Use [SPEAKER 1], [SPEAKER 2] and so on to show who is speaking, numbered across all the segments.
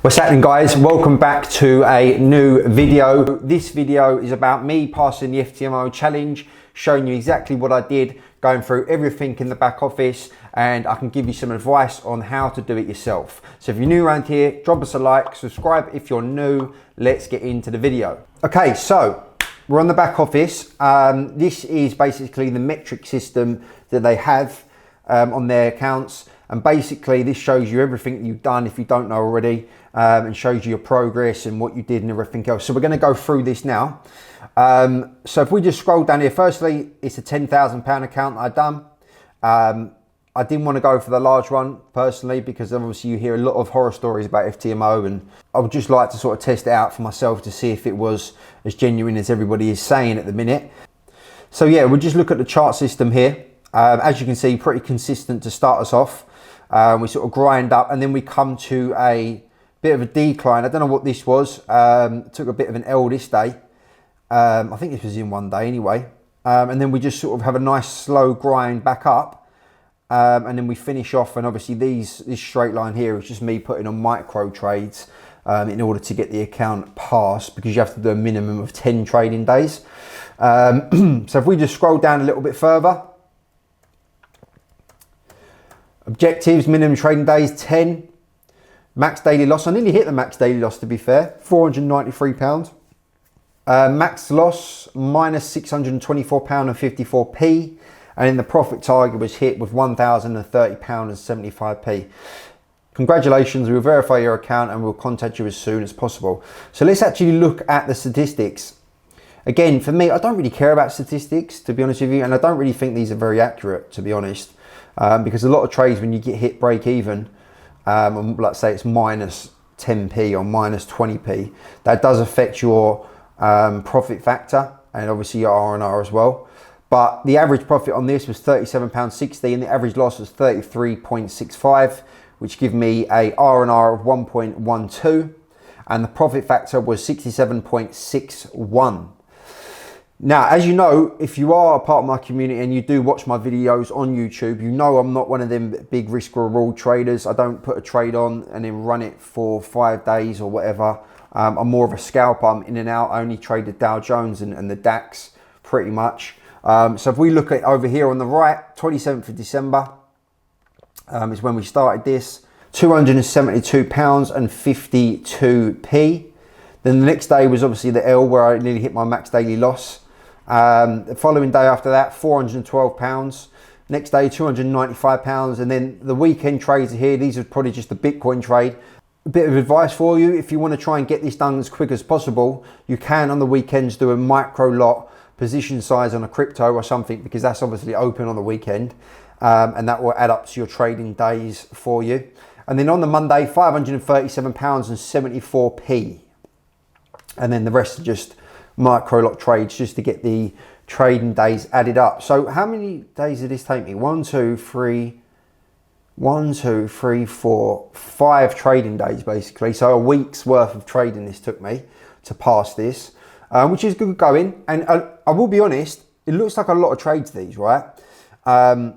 [SPEAKER 1] What's happening, guys? Welcome back to a new video. This video is about me passing the FTMO challenge, showing you exactly what I did, going through everything in the back office, and I can give you some advice on how to do it yourself. So if you're new around here, drop us a like, subscribe if you're new. Let's get into the video. Okay, so we're on the back office. This is basically the metric system that they have on their accounts. And basically this shows you everything you've done if you don't know already, and shows you your progress and what you did and everything else. So we're going to go through this now. So if we just scroll down here, firstly, it's a £10,000 account that I've done. I didn't want to go for the large one personally because obviously you hear a lot of horror stories about FTMO, and I would just like to sort of test it out for myself to see if it was as genuine as everybody is saying at the minute. So yeah, we'll just look at the chart system here. As you can see, pretty consistent to start us off. We sort of grind up and then we come to a bit of a decline. I don't know what this was. Took a bit of an L this day. I think this was in one day anyway. And then we just sort of have a nice slow grind back up. And then we finish off, and obviously this straight line here is just me putting on micro trades in order to get the account passed, because you have to do a minimum of 10 trading days. So if we just scroll down a little bit further, objectives, minimum trading days, 10. Max daily loss, I nearly hit the max daily loss to be fair, £493. Max loss, minus £624.54p. And then the profit target was hit with £1,030.75p. Congratulations, we'll verify your account and we'll contact you as soon as possible. So let's actually look at the statistics. Again, for me, I don't really care about statistics, to be honest with you, and I don't really think these are very accurate, to be honest. Because a lot of trades, when you get hit break even, let's say it's minus 10p or minus 20p, that does affect your profit factor and obviously your R&R as well. But the average profit on this was £37.60 and the average loss was 33.65, which give me a R&R of 1.12 and the profit factor was 67.61. Now, as you know, if you are a part of my community and you do watch my videos on YouTube, you know I'm not one of them big risk reward traders. I don't put a trade on and then run it for 5 days or whatever. I'm more of a scalper. I'm in and out. I only trade the Dow Jones and the DAX pretty much. So if we look at over here on the right, 27th of December is when we started this. £272.52p. Then the next day was obviously the L, where I nearly hit my max daily loss. The following day after that, £412. Next day, £295. And then the weekend trades are here. These are probably just the Bitcoin trade. A bit of advice for you: if you want to try and get this done as quick as possible, you can on the weekends do a micro lot position size on a crypto or something, because that's obviously open on the weekend. And that will add up to your trading days for you. And then on the Monday, £537.74p. And then the rest are just micro lot trades just to get the trading days added up. So how many days did this take me? 5 trading days basically. So a week's worth of trading this took me to pass this, which is good going. And I will be honest, it looks like a lot of trades these, right? And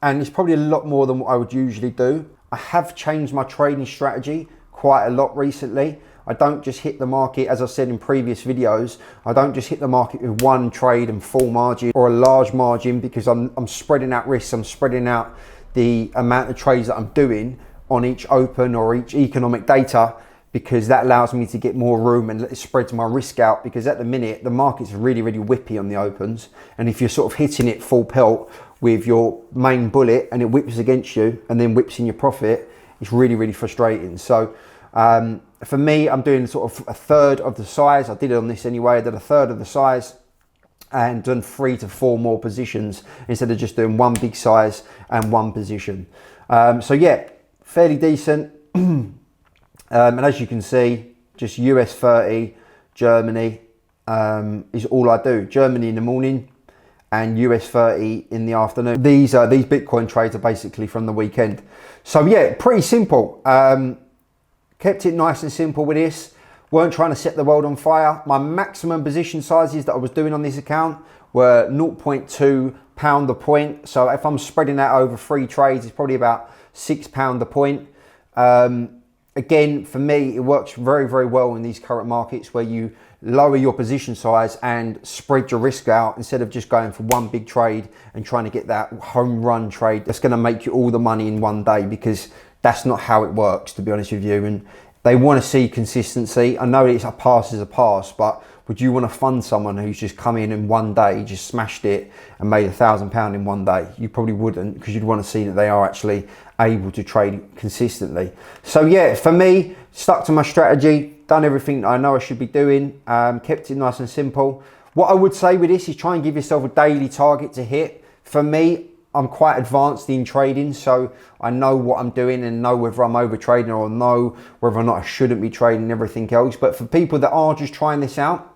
[SPEAKER 1] it's probably a lot more than what I would usually do. I have changed my trading strategy quite a lot recently. I don't just hit the market, as I said in previous videos, I don't just hit the market with one trade and full margin or a large margin, because I'm spreading out risks. I'm spreading out the amount of trades that I'm doing on each open or each economic data, because that allows me to get more room and it spreads my risk out. Because at the minute, the market's really, really whippy on the opens. And if you're sort of hitting it full pelt with your main bullet and it whips against you and then whips in your profit, it's really, really frustrating. So, for me, I'm doing sort of a third of the size. I did it on this anyway. I did a third of the size and done 3 to 4 more positions instead of just doing one big size and one position. So yeah, fairly decent. And as you can see, just US 30, Germany is all I do. Germany in the morning and US 30 in the afternoon. These Bitcoin trades are basically from the weekend. So yeah, pretty simple. Kept it nice and simple with this. Weren't trying to set the world on fire. My maximum position sizes that I was doing on this account were 0.2 pound a point. So if I'm spreading that over 3 trades, it's probably about £6 a point. again, for me, it works very, very well in these current markets where you lower your position size and spread your risk out instead of just going for one big trade and trying to get that home run trade that's going to make you all the money in one day, because that's not how it works, to be honest with you. And they want to see consistency. I know it's a pass is a pass, but would you want to fund someone who's just come in one day, just smashed it and made £1,000 in one day? You probably wouldn't, because you'd want to see that they are actually able to trade consistently. So yeah, for me, stuck to my strategy, done everything that I know I should be doing, kept it nice and simple. What I would say with this is try and give yourself a daily target to hit. For me, I'm quite advanced in trading, so I know what I'm doing and know whether I'm over trading or know whether or not I shouldn't be trading and everything else. But for people that are just trying this out,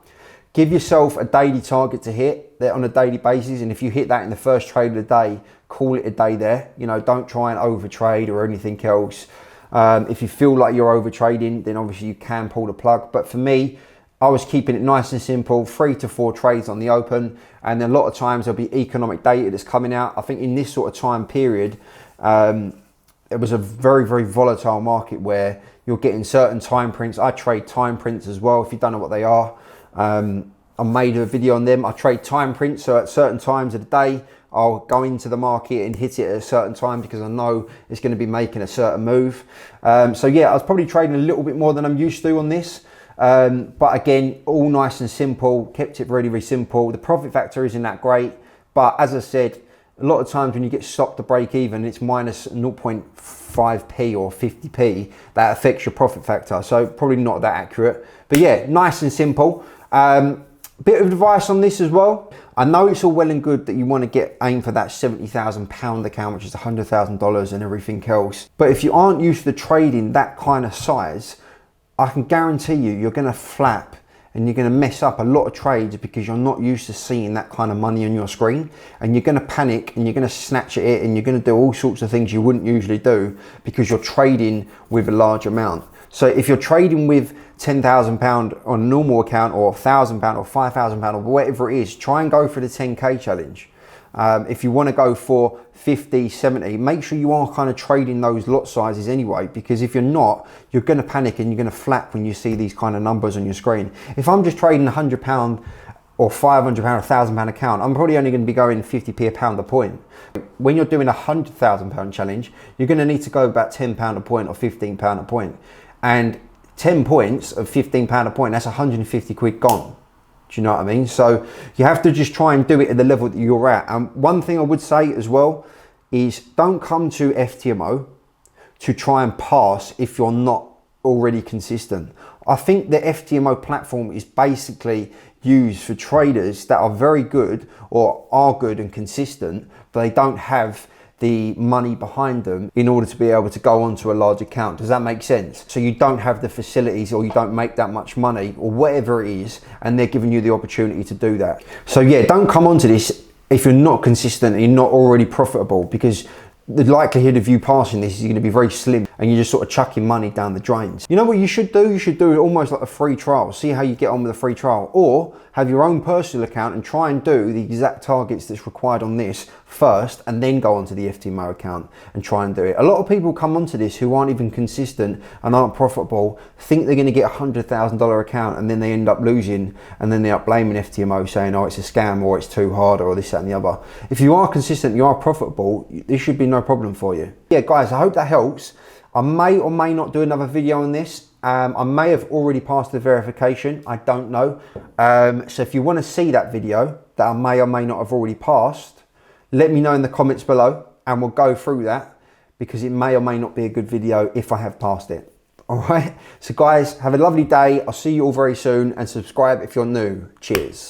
[SPEAKER 1] give yourself a daily target to hit that on a daily basis. And if you hit that in the first trade of the day, call it a day there. You know, don't try and over trade or anything else. If you feel like you're over trading, then obviously you can pull the plug. But for me, I was keeping it nice and simple, 3 to 4 trades on the open. And a lot of times there'll be economic data that's coming out. I think in this sort of time period, it was a very, very volatile market where you're getting certain time prints. I trade time prints as well, if you don't know what they are. I made a video on them. I trade time prints, so at certain times of the day, I'll go into the market and hit it at a certain time because I know it's going to be making a certain move. So yeah, I was probably trading a little bit more than I'm used to on this. But again, all nice and simple, kept it really, really simple. The profit factor isn't that great, but as I said, a lot of times when you get stopped to break even, it's minus 0.5p or 50p, that affects your profit factor. So probably not that accurate, but yeah, nice and simple. Bit of advice on this as well. I know it's all well and good that you want to aim for that £70,000 account, which is $100,000 and everything else. But if you aren't used to trading that kind of size, I can guarantee you're going to flap and you're going to mess up a lot of trades because you're not used to seeing that kind of money on your screen, and you're going to panic and you're going to snatch at it and you're going to do all sorts of things you wouldn't usually do because you're trading with a large amount. So if you're trading with £10,000 on a normal account, or £1,000 or £5,000 or whatever it is, try and go for the 10k challenge. If you want to go for 50, 70, make sure you are kind of trading those lot sizes anyway, because if you're not, you're going to panic and you're going to flap when you see these kind of numbers on your screen. If I'm just trading £100 or £500, £1,000 account, I'm probably only going to be going 50p a pound a point. When you're doing a £100,000 challenge, you're going to need to go about £10 a point or £15 a point. And 10 points of £15 a point, that's 150 quid gone. Do you know what I mean? So you have to just try and do it at the level that you're at. And one thing I would say as well is don't come to FTMO to try and pass if you're not already consistent. I think the FTMO platform is basically used for traders that are very good or are good and consistent, but they don't have the money behind them in order to be able to go onto a large account. Does that make sense? So you don't have the facilities, or you don't make that much money, or whatever it is, and they're giving you the opportunity to do that. So yeah, don't come onto this if you're not consistent and you're not already profitable, because the likelihood of you passing this is going to be very slim, and you're just sort of chucking money down the drains. You know what you should do? You should do it almost like a free trial. See how you get on with a free trial, or have your own personal account and try and do the exact targets that's required on this first, and then go onto the FTMO account and try and do it. A lot of people come onto this who aren't even consistent and aren't profitable, think they're going to get a $100,000 account, and then they end up losing, and then they are blaming FTMO, saying, oh, it's a scam, or it's too hard, or this, that, and the other. If you are consistent, you are profitable, this should be no problem for you. Yeah, guys, I hope that helps. I may or may not do another video on this. I may have already passed the verification, I don't know. So if you want to see that video that I may or may not have already passed, let me know in the comments below and we'll go through that, because it may or may not be a good video if I have passed it. All right, so guys, have a lovely day. I'll see you all very soon, and subscribe if you're new. Cheers.